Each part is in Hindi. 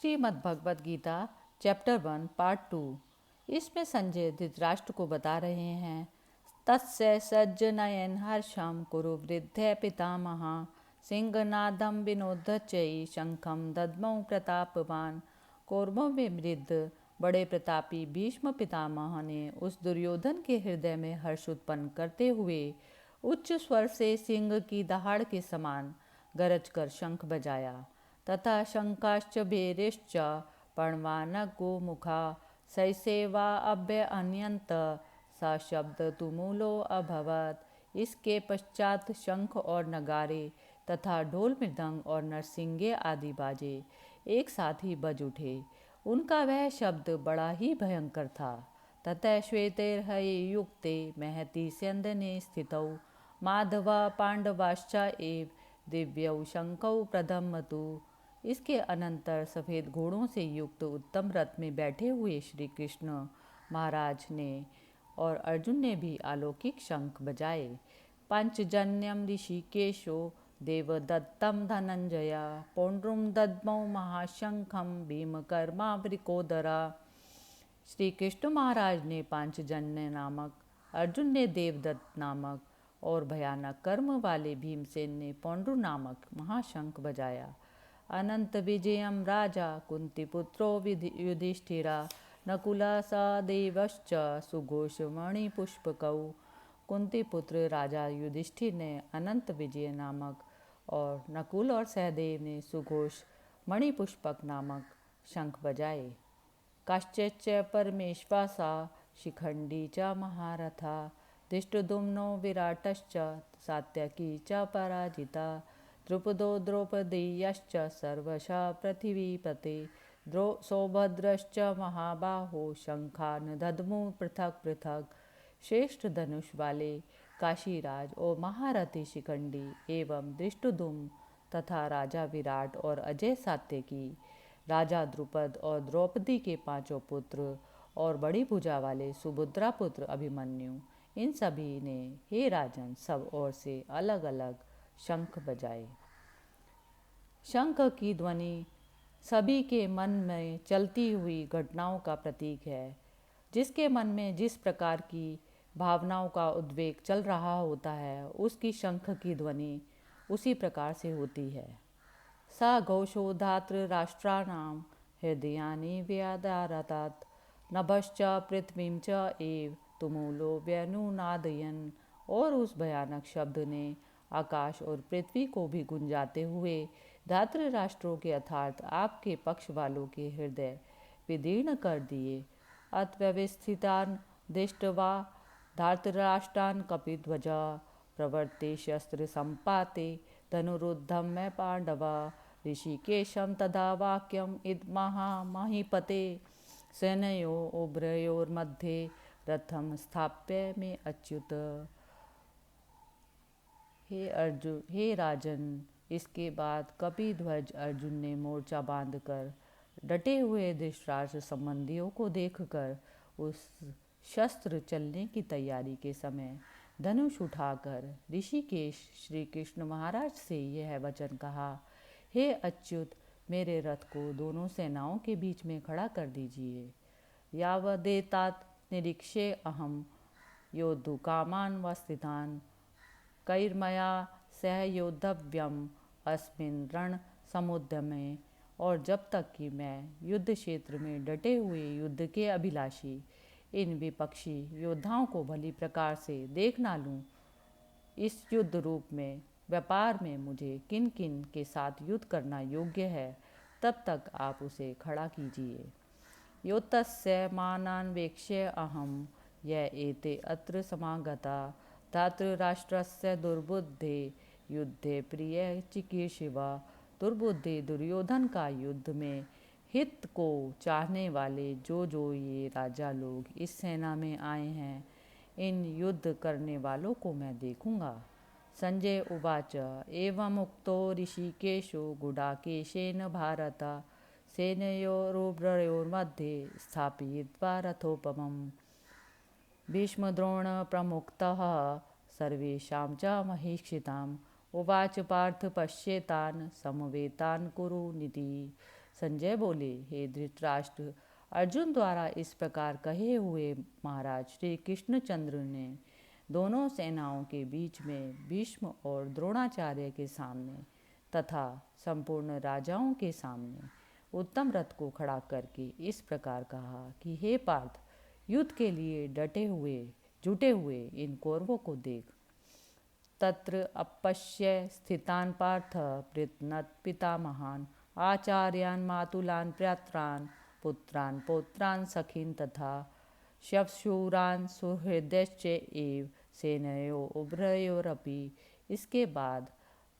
Shrimad Bhagavad Gita chapter 1 part 2। इसमें संजय धृतराष्ट्र को बता रहे हैं। तस्य सज्जनयन हर्षम कुरु वृद्धे पितामह सिंहनादम विनोदचयी शंखम दद्मौ प्रतापवान। कौरवों में वृद्ध बड़े प्रतापी भीष्म पितामह ने उस दुर्योधन के हृदय में हर्ष उत्पन्न करते हुए उच्च स्वर से सिंह की दहाड़ के समान गरज कर शंख बजाया तथा शंकाश्च भैरिश्च पर्णवानगो मुखा सैसेवा अभ्य अन्यंत सशब्द तुमूलो अभवत। इसके पश्चात शंख और नगारे तथा ढोल मृदंग और नरसिंगे आदि बाजे एक साथ ही बज उठे। उनका वह शब्द बड़ा ही भयंकर था। ततः श्वेतैर्हये युक्ते महति स्यन्दने स्थितौ माधव पांडवाश्च एव दिव्यौ शंखौ प्रधमतु। इसके अनंतर सफ़ेद घोड़ों से युक्त उत्तम रथ में बैठे हुए श्री कृष्ण महाराज ने और अर्जुन ने भी अलौकिक शंख बजाए। पंचजन्यम ऋषिकेशो देवदत्तम धनंजय पौंड्रुम दद्मौ महाशंखम भीमकर्मा वृकोदरा। श्री कृष्ण महाराज ने पांचजन्य नामक, अर्जुन ने देवदत्त नामक और भयानक कर्म वाले भीमसेन ने पौंड्रु नामक महाशंख बजाया। अनंत विजयम राजा कुंतीपुत्रो युधिष्ठिरा नकुला सहदेवश्च सुघोषमणि पुष्पकौ। कुंती पुत्र राजा युधिष्ठिर ने अनंत विजय नामक और नकुल और सहदेव ने सुघोष मणिपुष्पक नामक शंख बजाए। काश्चिच्च परमेश्वासा शिखंडी च महारथा धृष्टद्युम्नो विराटश्च सात्यकी च पराजिता द्रुपदो द्रौपदेयश्च सर्वशः पृथिवीपते सौभद्रश्च महाबाहो शंखान दद्मु पृथक पृथक। श्रेष्ठ धनुष वाले काशीराज और महारथी शिखंडी एवं धृष्टद्युम्न तथा राजा विराट और अजय सात्यकी, राजा द्रुपद और द्रौपदी के पांचों पुत्र और बड़ी भुजा वाले सुभद्रा पुत्र अभिमन्यु, इन सभी ने हे राजन सब ओर से अलग अलग शंख बजाए। शंख की ध्वनि सभी के मन में चलती हुई घटनाओं का प्रतीक है। जिसके मन में जिस प्रकार की भावनाओं का उद्वेग चल रहा होता है, उसकी शंख की ध्वनि उसी प्रकार से होती है। स घोषो धातृ राष्ट्राणाम हृदयानि व्यादारतात् नभश्च पृथ्वीं च एव तुमूलो व्यनुनादयन्। और उस भयानक शब्द ने आकाश और पृथ्वी को भी गुंजाते हुए धातृ राष्ट्रों के अर्थात आपके पक्ष वालों के हृदय विदीर्ण कर दिए। अत्यवस्थितान दृष्ट्वा धातराष्ट्रान कपिध्वजा प्रवर्ते शस्त्र संपाते धनुरुद्धम में पांडवा ऋषिकेशम तदा वाक्यम इद महामहीपते सेनयो उभयोर्मध्ये रथम स्थाप्य में अच्युत। हे राजन, इसके बाद कपिध्वज अर्जुन ने मोर्चा बांधकर डटे हुए धृतराष्ट्र संबंधियों को देखकर उस शस्त्र चलने की तैयारी के समय धनुष उठाकर ऋषिकेश श्री कृष्ण महाराज से यह वचन कहा, हे अच्युत, मेरे रथ को दोनों सेनाओं के बीच में खड़ा कर दीजिए। यावदेतात निरीक्षे अहम योद्धु कामान व स्थितान कैर्मया सह योद्धव्यम अस्मिन् रण समुद्यमे। और जब तक कि मैं युद्ध क्षेत्र में डटे हुए युद्ध के अभिलाषी इन विपक्षी योद्धाओं को भली प्रकार से देख ना लूँ, इस युद्ध रूप में व्यापार में मुझे किन किन के साथ युद्ध करना योग्य है, तब तक आप उसे खड़ा कीजिए। योतस्य मानान्वेक्ष्य अहम य एते अत्र समागता धातृराष्ट्रस्य दुर्बुद्धे युद्धे प्रिय चिकीर्षिवा। दुर्बुद्धि दुर्योधन का युद्ध में हित को चाहने वाले जो ये राजा लोग इस सेना में आए हैं, इन युद्ध करने वालों को मैं देखूंगा। संजय उवाच एवं उक्तो ऋषिकेशो गुडाकेशेन भारत सेनयोरुभयोर्मध्ये स्थापयित्वा रथोपमम्। भीष्मद्रोण प्रमुक्तः सर्वेषां च महीक्षिताम् उवाच पार्थ पश्येतान् समवेतान् कुरुनिति। संजय बोले, हे धृतराष्ट्र, अर्जुन द्वारा इस प्रकार कहे हुए महाराज श्री कृष्णचंद्र ने दोनों सेनाओं के बीच में भीष्म और द्रोणाचार्य के सामने तथा संपूर्ण राजाओं के सामने उत्तम रथ को खड़ा करके इस प्रकार कहा कि हे पार्थ, युद्ध के लिए जुटे हुए इन कौरवों को देख। तत्र अपश्य स्थितान पार्थ पृतनत पितामहान आचार्यान मातुलान भ्रात्रान पुत्रान पौत्रान सखीन तथा शवशूरान सुहृदश्च एव सेनयो उभयोरपि। इसके बाद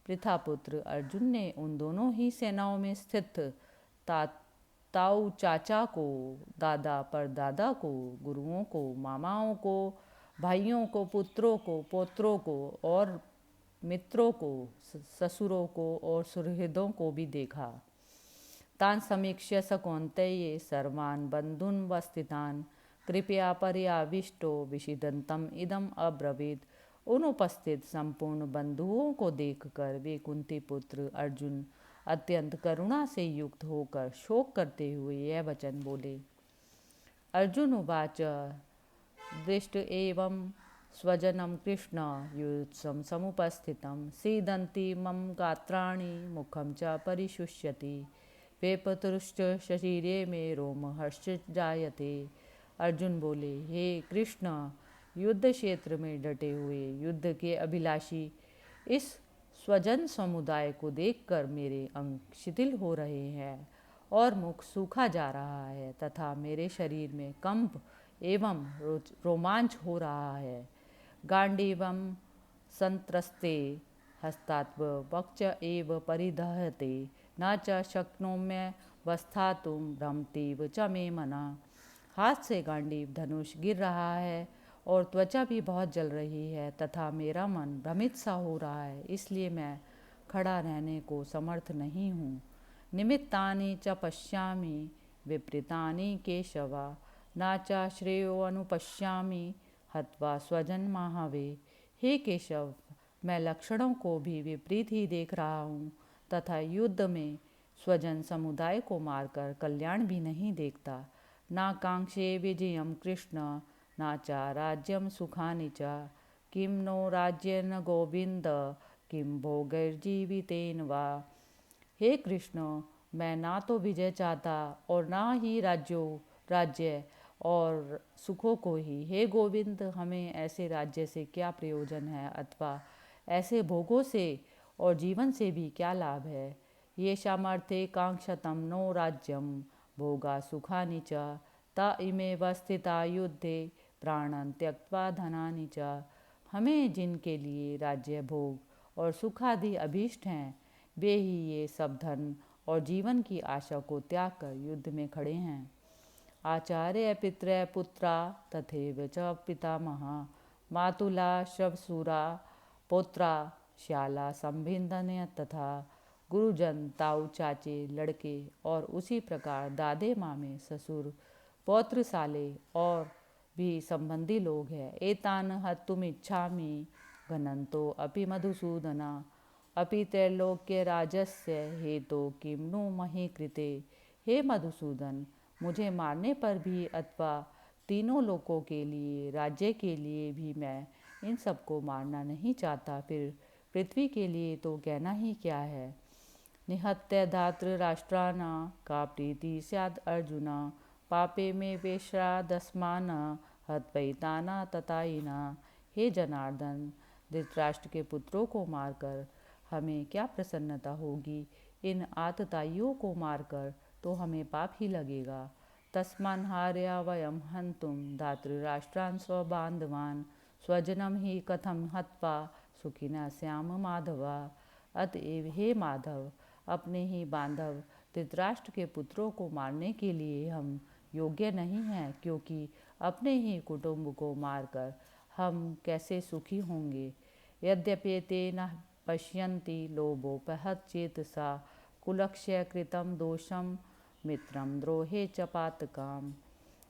पृथापुत्र अर्जुन ने उन दोनों ही सेनाओं में स्थित ताऊ चाचा को, दादा परदादा को, गुरुओं को, मामाओं को, भाइयों को, पुत्रों को, पौत्रों को और मित्रों को, ससुरों को और सुहृदों को भी देखा। तान समीक्ष्य स कौन्तेय सर्वान् बन्धून् वस्थितान् कृपया पर्याविष्टो विषिदन्तम् इदम् अब्रवीत्। उन उपस्थित संपूर्ण बंधुओं को देखकर वे कुंती पुत्र अर्जुन अत्यंत करुणा से युक्त होकर शोक करते हुए यह वचन बोले। अर्जुन उवाच, दृष्ट एवं स्वजनं कृष्ण युत्सं समुपस्थितं सीदन्ति मम गात्राणि मुखं च परिशुष्यति वेपतुश्च शरीरे में रोमहर्ष जायते। अर्जुन बोले, हे कृष्ण, युद्ध क्षेत्र में डटे हुए युद्ध के अभिलाषी इस स्वजन समुदाय को देखकर मेरे अंग शिथिल हो रहे हैं और मुख सूखा जा रहा है तथा मेरे शरीर में कंप एवं रोमांच हो रहा है। गांडीवं संत्रस्ते हस्तात्व वक्च एव परिदहते न च शक्नोम्य वस्थातुं भ्रमतीव च मे मना। हाथ से गांडीव धनुष गिर रहा है और त्वचा भी बहुत जल रही है तथा मेरा मन भ्रमित सा हो रहा है, इसलिए मैं खड़ा रहने को समर्थ नहीं हूँ। निमित्तानि च पश्यामि विपरीतानि केशवा न च श्रेयो अनुपश्यामि हत्वा स्वजन महावे। हे केशव, मैं लक्षणों को भी विपरीत ही देख रहा हूँ तथा युद्ध में स्वजन समुदाय को मारकर कल्याण भी नहीं देखता। न कांक्षे विजयम कृष्ण न च राज्यम सुखानि च किं नो राज्येन गोविंद किं भोगैर्जीवितेन वा। हे कृष्ण, मैं ना तो विजय चाहता और ना ही राज्य और सुखों को ही। हे गोविंद, हमें ऐसे राज्य से क्या प्रयोजन है अथवा ऐसे भोगों से और जीवन से भी क्या लाभ है। ये सामर्थ्य कांक्षतम नो राज्यम भोगा सुखानि च त इमेव स्थिता युद्धे प्राणं त्यक्त्वा धनानि च। हमें जिनके लिए राज्य भोग और सुखादि अभीष्ट हैं, वे ही ये सब धन और जीवन की आशा को त्याग कर युद्ध में खड़े हैं। आचार्य पितृ पुत्रा तथैव च पितामहा मातुला श्वशुरा पौत्रा श्याला संभिन्दन्य तथा गुरुजन ताऊ चाचे लड़के और उसी प्रकार दादे मामे ससुर पौत्र साले और भी संबंधी लोग हैं। एतान हतुमिच्छामि घनन्तो अपि मधुसूदना अपि त्रैलोक्य राजस्य हेतो किं नु मही कृते। हे मधुसूदन, मुझे मारने पर भी अथवा तीनों लोकों के लिए राज्य के लिए भी मैं इन सबको मारना नहीं चाहता, फिर पृथ्वी के लिए तो कहना ही क्या है। निहत्य धातृ राष्ट्राना का प्रीति स्याद अर्जुना पापे में वेश्रादस्मान हत्वैताना तताइना। हे जनार्दन, धृतराष्ट्र के पुत्रों को मारकर हमें क्या प्रसन्नता होगी, इन आतताइयों को मारकर तो हमें पाप ही लगेगा। तस्मान् हार्या वयं हन्तुं धातृराष्ट्रान् स्वबान्धवान् स्वजनं हि कथं हत्वा सुखिनः स्याम माधव। अतएव हे माधव, अपने ही बांधव धृतराष्ट्र के पुत्रों को मारने के लिए हम योग्य नहीं हैं, क्योंकि अपने ही कुटुंब को मारकर हम कैसे सुखी होंगे। यद्यपि ते न पश्यन्ति लोभोपहत चेतसा कुलक्ष्य कृतं दोषं मित्रं द्रोहे च पातकाम।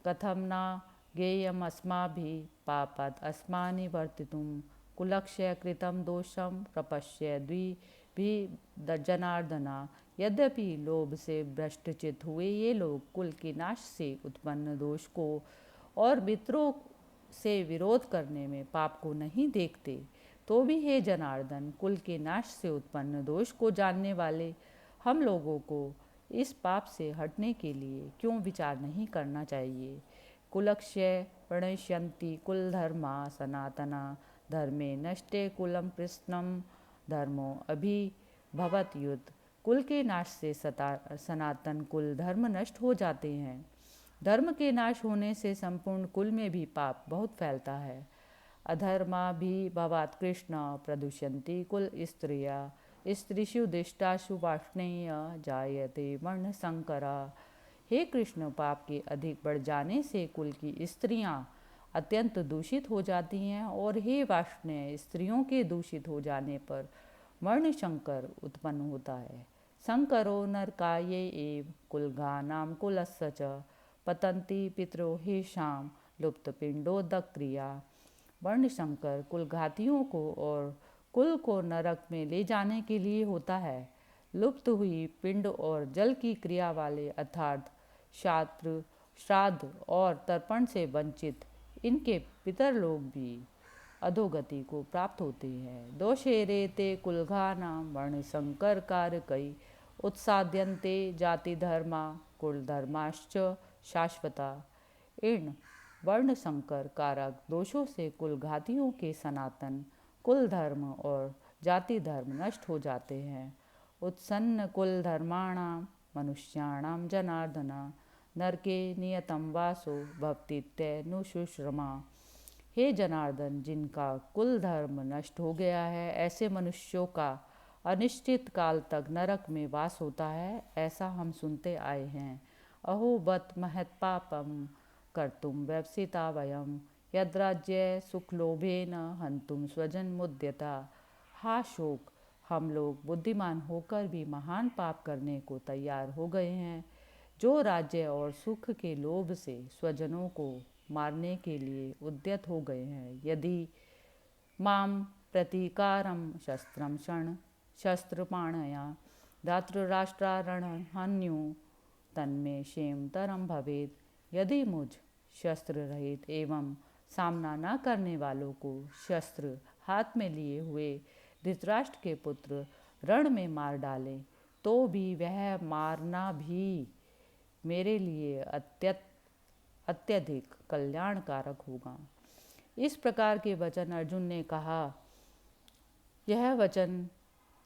कथं न ज्ञेयमस्माभिः पापात् अस्मानि वर्तितुं कुलक्ष्य कृतं दोषं प्रपश्य भी जनार्दना, यद्यपि लोभ से भ्रष्टचित हुए ये लोग कुल के नाश से उत्पन्न दोष को और मित्रों से विरोध करने में पाप को नहीं देखते, तो भी हे जनार्दन, कुल के नाश से उत्पन्न दोष को जानने वाले हम लोगों को इस पाप से हटने के लिए क्यों विचार नहीं करना चाहिए। कुलक्षय प्रणश्यन्ति कुल धर्मा सनातना, धर्मे नष्टे कुलम कृष्णम धर्मो अभिभवत युद्ध। कुल के नाश से सनातन कुल धर्म नष्ट हो जाते हैं। धर्म के नाश होने से संपूर्ण कुल में भी पाप बहुत फैलता है। अधर्मा भी भवात कृष्ण प्रदुष्यन्ति कुल स्त्रिया, स्त्रीषु दिष्टाशु वाष्णेय जायते वर्ण संकरा। हे कृष्ण, पाप के अधिक बढ़ जाने से कुल की स्त्रियां अत्यंत दूषित हो जाती हैं, और हे वाष्णेय, स्त्रियों के दूषित हो जाने पर वर्ण शंकर उत्पन्न होता है। संकरो नरकाये एव कुलघानाम कुलस्य च पतंती पितरो हेषाम लुप्त पिंडोदक क्रिया। वर्ण शंकर कुलघातियों को और कुल को नरक में ले जाने के लिए होता है। लुप्त हुई पिंड और जल की क्रिया वाले अर्थात शास्त्र श्राद्ध और तर्पण से वंचित इनके पितर लोग भी अधोगति को प्राप्त होते हैं। दोषेरे ते कुलघानाम वर्ण संकर कारकई उत्साद्यन्ते जाति धर्मा कुल धर्माश्च शाश्वता। इन वर्ण संकर कारक दोषों से कुलघातियों के सनातन कुल धर्म और जाति धर्म नष्ट हो जाते हैं। उत्सन्न कुल धर्माणाम मनुष्याणाम जनार्दना, नरके नियतम वासो भवतीत्यनुशुश्रमा। हे जनार्दन, जिनका कुल धर्म नष्ट हो गया है, ऐसे मनुष्यों का अनिश्चित काल तक नरक में वास होता है, ऐसा हम सुनते आए हैं। अहो बत महत्पापम कर्तुम व्यवसिता वयम, यद्राज्य सुखलोभेन हंतुम स्वजन मुद्यता। हा शोक, हम लोग बुद्धिमान होकर भी महान पाप करने को तैयार हो गए हैं, जो राज्य और सुख के लोभ से स्वजनों को मारने के लिए उद्यत हो गए हैं। यदि माम प्रतीकारम शस्त्रम क्षण शस्त्रपाणया धातृराष्ट्रारणहन्यु तन्मे क्षेम तरम भवेद। यदि मुझ शस्त्र रहित एवं सामना न करने वालों को शस्त्र हाथ में लिए हुए धृतराष्ट्र के पुत्र रण में मार डालें, तो भी वह मारना भी मेरे लिए अत्यधिक कल्याणकारक होगा। इस प्रकार के वचन अर्जुन ने कहा। यह वचन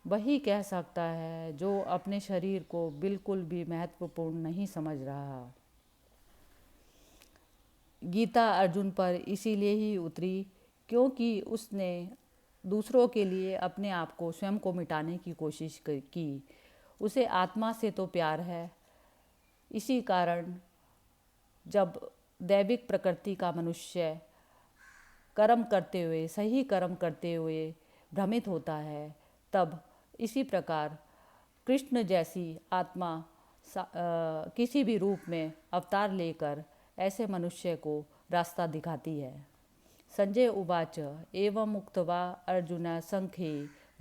वही कह सकता है जो अपने शरीर को बिल्कुल भी महत्वपूर्ण नहीं समझ रहा। गीता अर्जुन पर इसीलिए ही उतरी क्योंकि उसने दूसरों के लिए अपने आप को स्वयं को मिटाने की कोशिश की। उसे आत्मा से तो प्यार है, इसी कारण जब दैविक प्रकृति का मनुष्य कर्म करते हुए, सही कर्म करते हुए भ्रमित होता है, तब इसी प्रकार कृष्ण जैसी आत्मा किसी भी रूप में अवतार लेकर ऐसे मनुष्य को रास्ता दिखाती है। संजय उवाच एवं उक्त्वा अर्जुन संखे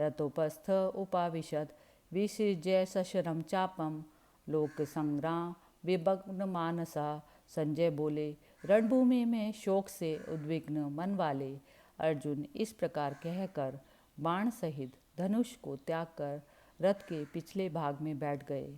रथोपस्थ उपाविशद विसृज्य सशरम चापम लोक संग्राम विभग्न मानसा। संजय बोले, रणभूमि में शोक से उद्विग्न मन वाले अर्जुन इस प्रकार कहकर बाण सहित धनुष को त्याग कर रथ के पिछले भाग में बैठ गए।